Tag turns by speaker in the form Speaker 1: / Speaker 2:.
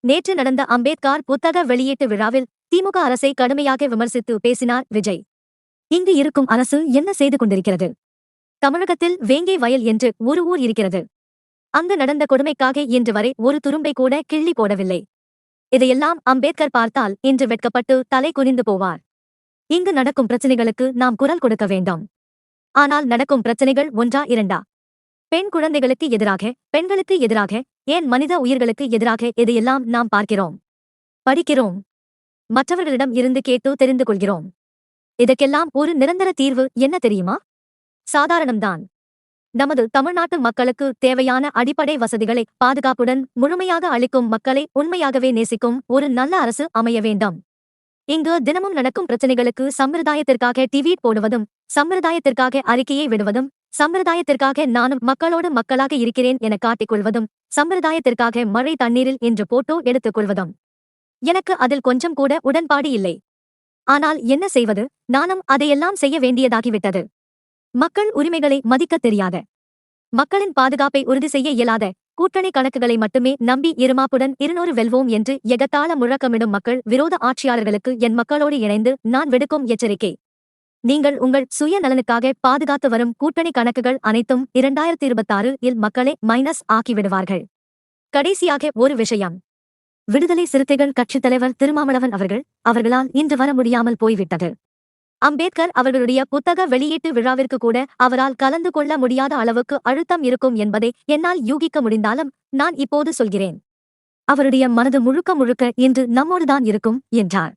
Speaker 1: நேற்று நடந்த அம்பேத்கர் புத்தக வெளியீட்டு விழாவில் திமுக அரசை கடுமையாக விமர்சித்து பேசினார் விஜய். இங்கு இருக்கும் அரசு என்ன செய்து கொண்டிருக்கிறது? தமிழகத்தில் வேங்கை வயல் என்று ஒரு ஊர் இருக்கிறது. அங்கு நடந்த கொடுமைக்காக இன்று வரை ஒரு துரும்பை கூட கிள்ளி போடவில்லை. இதையெல்லாம் அம்பேத்கர் பார்த்தால் இன்று வெட்கப்பட்டு தலை குனிந்து போவார். இங்கு நடக்கும் பிரச்சனைகளுக்கு நாம் குரல் கொடுக்க வேண்டாம். ஆனால் நடக்கும் பிரச்சனைகள் ஒன்றா இரண்டா? பெண் குழந்தைகளுக்கு எதிராக, பெண்களுக்கு எதிராக, ஏன் மனித உயிர்களுக்கு எதிராக இதையெல்லாம் நாம் பார்க்கிறோம், படிக்கிறோம், மற்றவர்களிடம் இருந்து கேட்டு தெரிந்து கொள்கிறோம். இதற்கெல்லாம் ஒரு நிரந்தர தீர்வு என்ன தெரியுமா? சாதாரணம்தான். நமது தமிழ்நாட்டு மக்களுக்கு தேவையான அடிப்படை வசதிகளை பாதுகாப்புடன் முழுமையாக அளிக்கும், மக்களை உண்மையாகவே நேசிக்கும் ஒரு நல்ல அரசு அமைய வேண்டும். இங்கு தினமும் நடக்கும் பிரச்சனைகளுக்கு சம்பிரதாயத்திற்காக டிவீட் போடுவதும், சம்பிரதாயத்திற்காக அறிக்கையை விடுவதும், சம்பிரதாயத்திற்காக நானும் மக்களோடு மக்களாக இருக்கிறேன் என காட்டிக்கொள்வதும், சம்பிரதாயத்திற்காக மழை தண்ணீரில் இன்று போட்டோ எடுத்துக் கொள்வதும் எனக்கு அதில் கொஞ்சம் கூட உடன்பாடு இல்லை. ஆனால் என்ன செய்வது, நானும் அதையெல்லாம் செய்ய வேண்டியதாகிவிட்டது. மக்கள் உரிமைகளை மதிக்கத் தெரியாத, மக்களின் பாதுகாப்பை உறுதி செய்ய இயலாத, கூட்டணி கணக்குகளை மட்டுமே நம்பி இருமாப்புடன் 200 வெல்வோம் என்று எகத்தாள முழக்கமிடும் மக்கள் விரோத ஆட்சியாளர்களுக்கு என் மக்களோடு இணைந்து நான் விடுக்கும் எச்சரிக்கை: நீங்கள் உங்கள் சுய நலனுக்காக பாதுகாத்து வரும் கூட்டணி கணக்குகள் அனைத்தும் 2026 இல் மக்களை மைனஸ் ஆக்கிவிடுவார்கள். கடைசியாக ஒரு விஷயம். விடுதலை சிறுத்தைகள் கட்சித் தலைவர் திருமாவளவன் அவர்களால் இன்று வர முடியாமல் போய்விட்டது. அம்பேத்கர் அவர்களுடைய புத்தக வெளியீட்டு விழாவிற்கு கூட அவரால் கலந்து கொள்ள முடியாத அளவுக்கு அழுத்தம் இருக்கும் என்பதை என்னால் யூகிக்க முடிந்தாலும் நான் இப்போது சொல்கிறேன். அவருடைய மனது முழுக்க முழுக்க இன்று நம்மோடுதான் இருக்கும் என்றார்.